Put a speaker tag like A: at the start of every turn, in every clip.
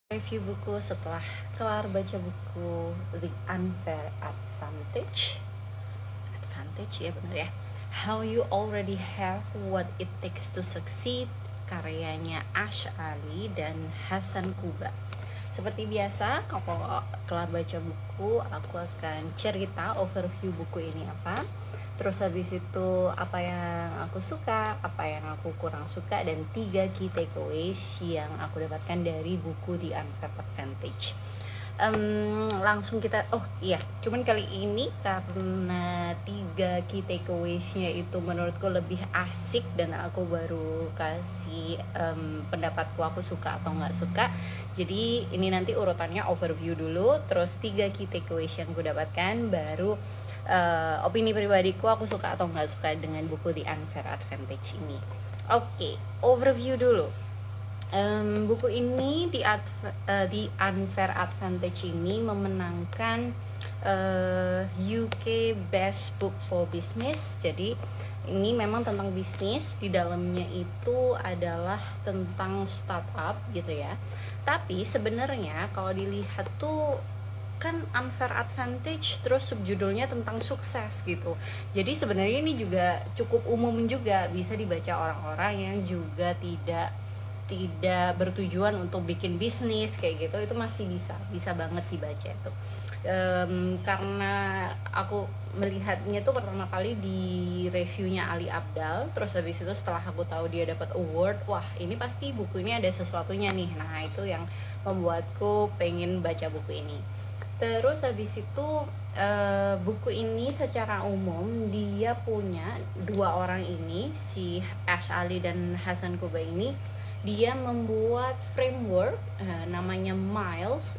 A: Review buku setelah kelar baca buku The Unfair Advantage ya benar ya, How You Already Have What It Takes to Succeed, karyanya Ash Ali dan Hasan Kuba. Seperti biasa, kalau kelar baca buku aku akan cerita overview buku ini apa, terus habis itu apa yang aku suka, apa yang aku kurang suka, dan 3 key takeaways yang aku dapatkan dari buku The Unfair Advantage. Langsung kita, cuman kali ini karena 3 key takeaways-nya itu menurutku lebih asik dan aku baru kasih pendapatku aku suka atau nggak suka. Jadi ini nanti urutannya overview dulu, terus 3 key takeaways yang aku dapatkan, baru opini pribadiku aku suka atau nggak suka dengan buku The Unfair Advantage ini. Oke, overview dulu. Buku ini The Unfair Advantage ini memenangkan UK Best Book for Business. Jadi ini memang tentang bisnis, di dalamnya itu adalah tentang startup gitu ya. Tapi sebenarnya kalau dilihat tuh kan Unfair Advantage, terus subjudulnya tentang sukses gitu. Jadi sebenarnya ini juga cukup umum juga, bisa dibaca orang-orang yang juga tidak bertujuan untuk bikin bisnis kayak gitu, itu masih bisa banget dibaca itu. Karena aku melihatnya tuh pertama kali di reviewnya Ali Abdal, terus habis itu setelah aku tahu dia dapat award, wah ini pasti buku ini ada sesuatunya nih. Nah itu yang membuatku pengen baca buku ini. Terus habis itu buku ini secara umum dia punya dua orang ini, si Ash Ali dan Hasan Kuba ini, dia membuat framework namanya Miles,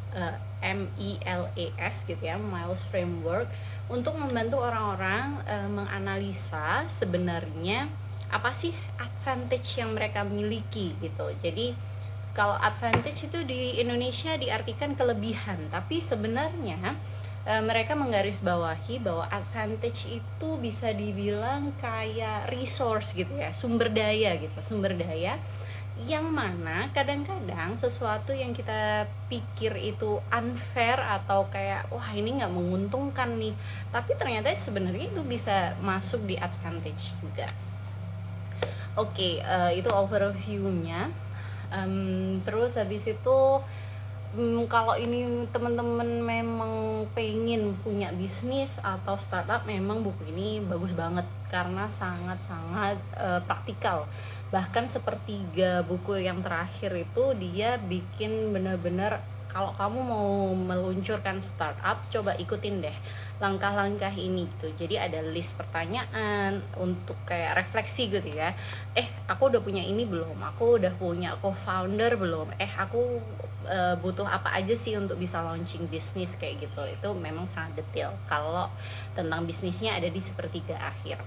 A: MELES gitu ya, Miles Framework, untuk membantu orang-orang menganalisa sebenarnya apa sih advantage yang mereka miliki gitu. Jadi kalau advantage itu di Indonesia diartikan kelebihan, tapi sebenarnya mereka menggarisbawahi bahwa advantage itu bisa dibilang kayak resource gitu ya, sumber daya yang mana kadang-kadang sesuatu yang kita pikir itu unfair atau kayak wah ini nggak menguntungkan nih, tapi ternyata sebenarnya itu bisa masuk di advantage juga. Oke, itu overviewnya. Terus habis itu kalau ini teman-teman memang pengen punya bisnis atau startup, memang buku ini bagus banget karena sangat-sangat praktikal. Bahkan sepertiga buku yang terakhir itu dia bikin benar-benar kalau kamu mau meluncurkan startup, coba ikutin deh langkah-langkah ini gitu. Jadi ada list pertanyaan untuk kayak refleksi gitu ya. Aku udah punya ini belum? Aku udah punya co-founder belum? Aku butuh apa aja sih untuk bisa launching bisnis kayak gitu. Itu memang sangat detail kalau tentang bisnisnya ada di sepertiga akhir.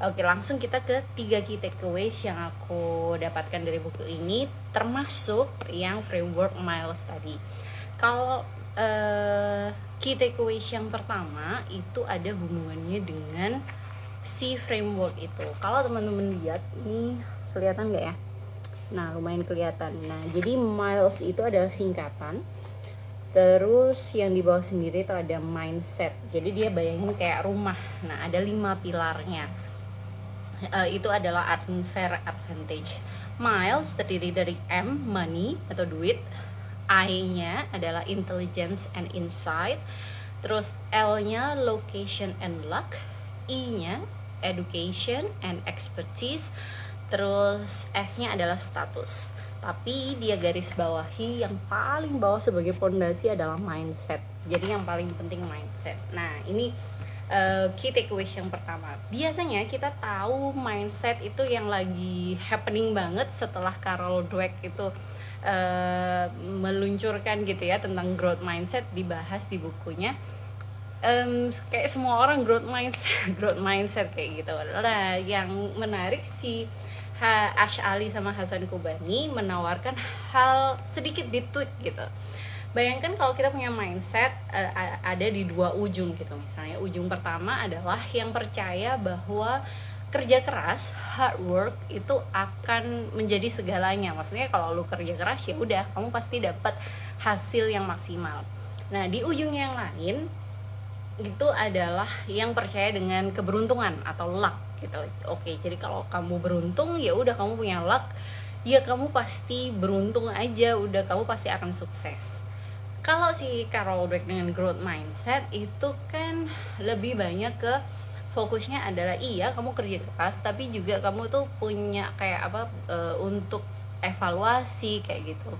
A: Oke, langsung kita ke 3 key takeaways yang aku dapatkan dari buku ini, termasuk yang framework Miles tadi. Kalau key takeaways yang pertama itu ada hubungannya dengan si framework itu. Kalau teman-teman lihat ini kelihatan nggak ya? Nah, lumayan kelihatan. Nah, jadi Miles itu adalah singkatan. Terus yang di bawah sendiri itu ada mindset. Jadi dia bayangin kayak rumah. Nah, ada 5 pilarnya. Itu adalah Unfair Advantage. Miles terdiri dari M, money atau duit. I-nya adalah intelligence and insight. Terus L-nya location and luck. I-nya education and expertise. Terus S-nya adalah status. Tapi dia garis bawahi yang paling bawah sebagai fondasi adalah mindset. Jadi yang paling penting mindset. Nah, ini key takeaways yang pertama. Biasanya kita tahu mindset itu yang lagi happening banget setelah Carol Dweck itu meluncurkan gitu ya tentang growth mindset, dibahas di bukunya. Kayak semua orang growth mindset kayak gitu. Nah, yang menarik si Ash Ali sama Hasan Kubani menawarkan hal sedikit ditweak gitu. Bayangkan kalau kita punya mindset ada di 2 ujung gitu. Misalnya ujung pertama adalah yang percaya bahwa kerja keras, hard work itu akan menjadi segalanya. Maksudnya kalau lu kerja keras ya udah kamu pasti dapat hasil yang maksimal. Nah di ujung yang lain itu adalah yang percaya dengan keberuntungan atau luck gitu. Oke, jadi kalau kamu beruntung ya udah kamu punya luck, ya kamu pasti beruntung aja, udah kamu pasti akan sukses. Kalau si Carol Dweck dengan growth mindset itu kan lebih banyak ke fokusnya adalah iya kamu kerja keras tapi juga kamu tuh punya kayak apa untuk evaluasi kayak gitu.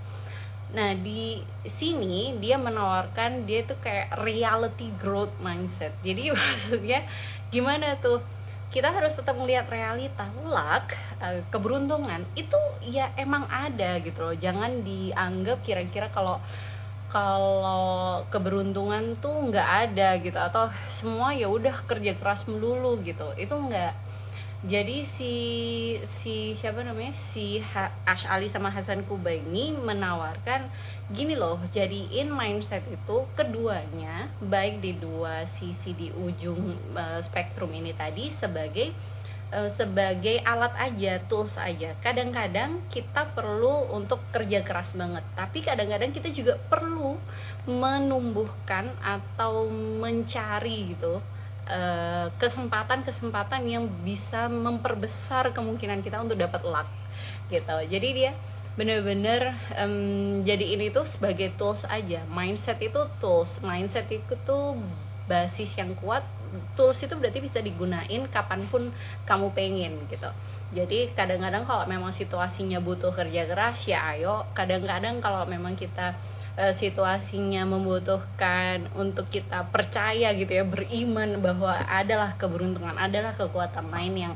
A: Nah di sini dia menawarkan dia tuh kayak reality growth mindset. Jadi maksudnya gimana tuh, kita harus tetap melihat realita. Luck, keberuntungan itu ya emang ada gitu loh. Jangan dianggap kira-kira kalau keberuntungan tuh nggak ada gitu, atau semua ya udah kerja keras melulu gitu, itu nggak. Jadi si siapa namanya, si Ash Ali sama Hasan Kubai ini menawarkan gini loh, jadiin mindset itu keduanya baik di dua sisi di ujung spektrum ini tadi sebagai alat aja, tools aja. Kadang-kadang kita perlu untuk kerja keras banget, tapi kadang-kadang kita juga perlu menumbuhkan atau mencari gitu kesempatan-kesempatan yang bisa memperbesar kemungkinan kita untuk dapat luck gitu. Jadi dia bener-bener jadi ini tuh sebagai tools aja. Mindset itu tools, mindset itu tuh basis yang kuat. Tools itu berarti bisa digunain kapanpun kamu pengen gitu. Jadi kadang-kadang kalau memang situasinya butuh kerja keras ya ayo, kadang-kadang kalau memang kita situasinya membutuhkan untuk kita percaya gitu ya, beriman bahwa adalah keberuntungan, adalah kekuatan lain yang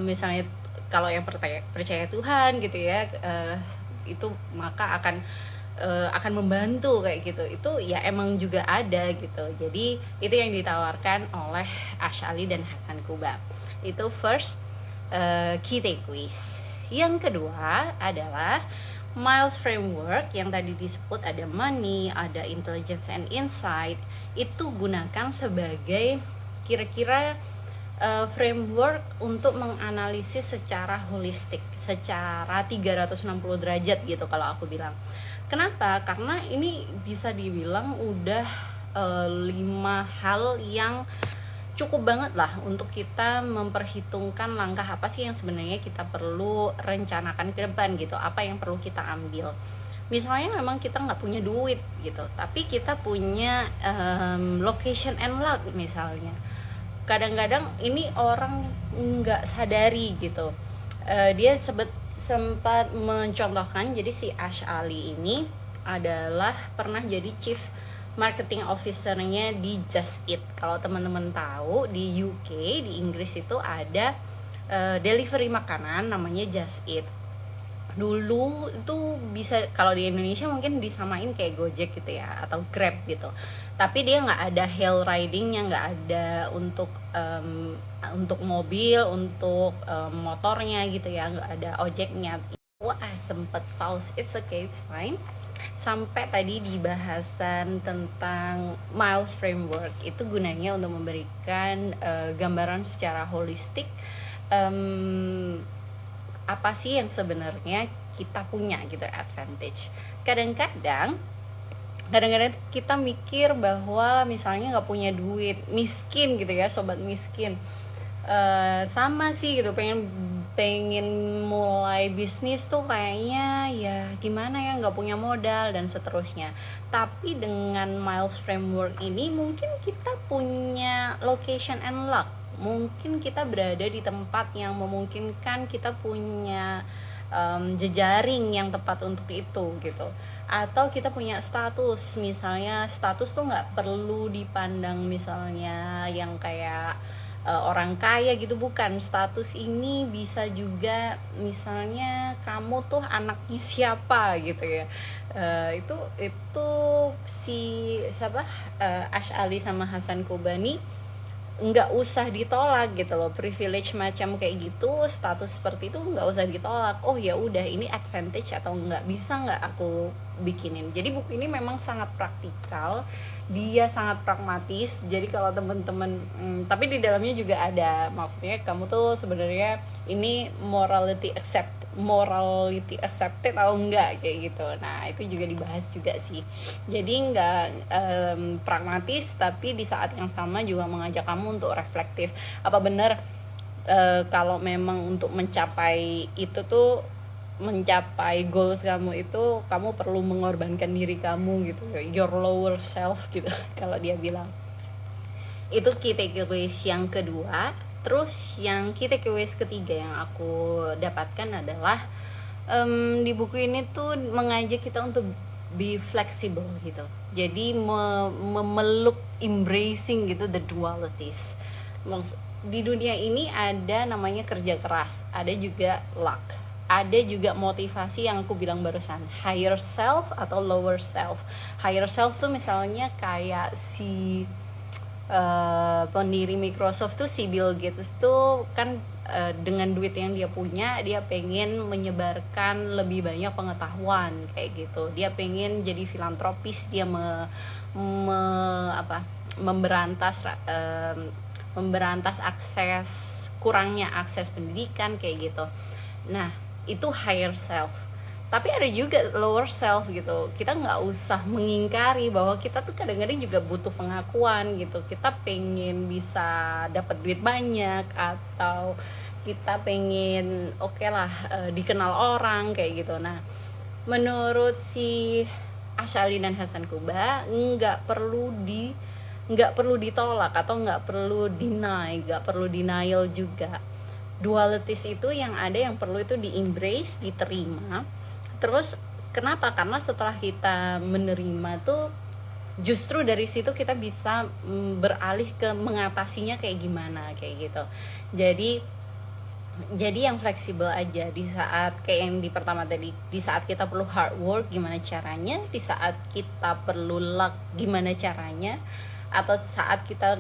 A: misalnya kalau yang percaya Tuhan gitu ya, itu maka akan membantu kayak gitu. Itu ya emang juga ada gitu. Jadi itu yang ditawarkan oleh Ash Ali dan Hasan Kuba. Itu first key takeaways. Yang kedua adalah Miles Framework yang tadi disebut, ada money, ada intelligence and insight. Itu gunakan sebagai kira-kira framework untuk menganalisis secara holistik, secara 360 derajat gitu kalau aku bilang. Kenapa? Karena ini bisa dibilang udah 5 hal yang cukup banget lah untuk kita memperhitungkan langkah apa sih yang sebenarnya kita perlu rencanakan ke depan gitu, apa yang perlu kita ambil. Misalnya memang kita nggak punya duit gitu, tapi kita punya location and luck misalnya. Kadang-kadang ini orang nggak sadari gitu. Dia sempat mencontohkan, jadi si Ash Ali ini adalah pernah jadi chief marketing officer-nya di Just Eat. Kalau teman-teman tahu di UK, di Inggris itu ada delivery makanan namanya Just Eat. Dulu itu bisa, kalau di Indonesia mungkin disamain kayak Gojek gitu ya, atau Grab gitu. Tapi dia nggak ada hail riding-nya, nggak ada untuk mobil, untuk motornya gitu ya, nggak ada ojeknya. Wah sempet pause, it's okay, it's fine. Sampai tadi di bahasan tentang Miles Framework, itu gunanya untuk memberikan gambaran secara holistik apa sih yang sebenarnya kita punya gitu, advantage. Kadang-kadang kita mikir bahwa misalnya nggak punya duit, miskin gitu ya, sobat miskin. Sama sih gitu, pengen mulai bisnis tuh kayaknya ya gimana ya, nggak punya modal dan seterusnya. Tapi dengan Miles Framework ini mungkin kita punya location and luck, mungkin kita berada di tempat yang memungkinkan kita punya jejaring yang tepat untuk itu gitu. Atau kita punya status, misalnya status tuh nggak perlu dipandang misalnya yang kayak orang kaya gitu, bukan. Status ini bisa juga misalnya kamu tuh anaknya siapa gitu ya. Itu si siapa, Ash Ali sama Hasan Kubani nggak usah ditolak gitu loh. Privilege macam kayak gitu, status seperti itu nggak usah ditolak. Oh ya udah, ini advantage atau nggak, bisa nggak aku bikinin. Jadi buku ini memang sangat praktikal, dia sangat pragmatis. Jadi kalau teman-teman tapi di dalamnya juga ada, maksudnya kamu tuh sebenarnya ini morality accepted atau enggak kayak gitu. Nah itu juga dibahas juga sih. Jadi enggak pragmatis, tapi di saat yang sama juga mengajak kamu untuk reflektif. Apa benar kalau memang untuk mencapai itu tuh, mencapai goals kamu itu kamu perlu mengorbankan diri kamu gitu, your lower self gitu kalau dia bilang. Itu key takeaways yang kedua. Terus yang key takeaways ketiga yang aku dapatkan adalah di buku ini tuh mengajak kita untuk be flexible gitu. Jadi memeluk, embracing gitu the dualities. Di dunia ini ada namanya kerja keras, ada juga luck, ada juga motivasi yang aku bilang barusan, higher self atau lower self. Higher self tuh misalnya kayak si pendiri Microsoft tuh, si Bill Gates tuh kan dengan duit yang dia punya, dia pengen menyebarkan lebih banyak pengetahuan kayak gitu. Dia pengen jadi filantropis, dia memberantas kurangnya akses pendidikan kayak gitu. Nah itu higher self. Tapi ada juga lower self gitu. Kita nggak usah mengingkari bahwa kita tuh kadang-kadang juga butuh pengakuan gitu. Kita pengen bisa dapat duit banyak, atau kita pengen dikenal orang kayak gitu. Nah menurut si Asyali dan Hasan Kuba nggak perlu ditolak atau nggak perlu denial juga. Dualities itu yang ada, yang perlu itu di embrace, diterima. Terus kenapa? Karena setelah kita menerima tuh, justru dari situ kita bisa beralih ke mengatasinya kayak gimana kayak gitu. Jadi yang fleksibel aja di saat kayak yang di pertama tadi, di saat kita perlu hard work gimana caranya, di saat kita perlu luck gimana caranya, atau saat kita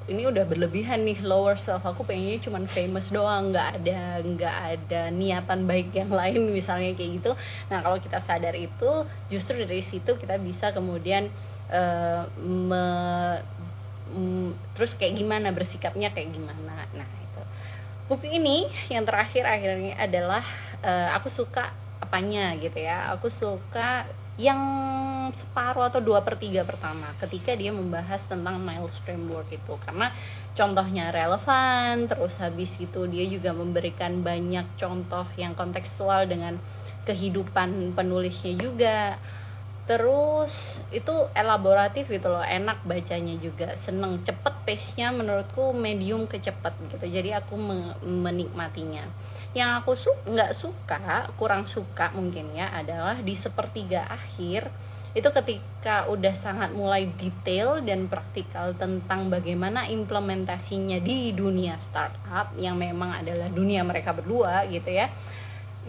A: ini udah berlebihan nih lower self, aku pengennya cuman famous doang, nggak ada niatan baik yang lain misalnya kayak gitu. Nah kalau kita sadar itu, justru dari situ kita bisa kemudian terus kayak gimana bersikapnya kayak gimana. Nah itu buku ini yang terakhir akhirnya adalah aku suka apanya gitu ya, aku suka yang separuh atau 2/3 pertama ketika dia membahas tentang Niles Framework itu, karena contohnya relevan. Terus habis itu dia juga memberikan banyak contoh yang kontekstual dengan kehidupan penulisnya juga. Terus itu elaboratif gitu loh, enak bacanya juga, seneng, cepet pace-nya menurutku medium ke cepet gitu, jadi aku menikmatinya. Yang aku kurang suka mungkin ya, adalah di sepertiga akhir itu ketika udah sangat mulai detail dan praktikal tentang bagaimana implementasinya di dunia startup yang memang adalah dunia mereka berdua gitu ya.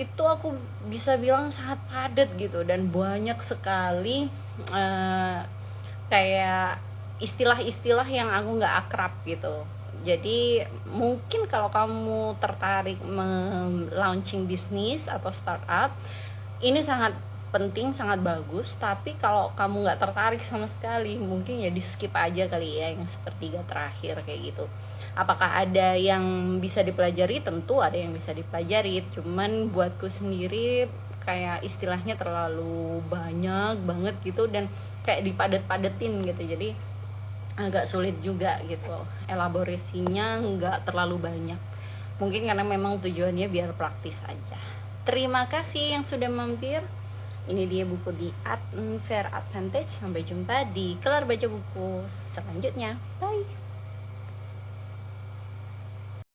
A: Itu aku bisa bilang sangat padat gitu, dan banyak sekali kayak istilah-istilah yang aku nggak akrab gitu. Jadi mungkin kalau kamu tertarik launching bisnis atau startup, ini sangat penting, sangat bagus. Tapi kalau kamu nggak tertarik sama sekali, mungkin ya di skip aja kali ya yang sepertiga terakhir kayak gitu. Apakah ada yang bisa dipelajari? Tentu ada yang bisa dipelajari, cuman buatku sendiri kayak istilahnya terlalu banyak banget gitu, dan kayak dipadet-padetin gitu, jadi agak sulit juga gitu, elaborasinya nggak terlalu banyak, mungkin karena memang tujuannya biar praktis aja. Terima kasih yang sudah mampir. Ini dia buku di Unfair Advantage. Sampai jumpa di Kelar Baca Buku selanjutnya. Bye.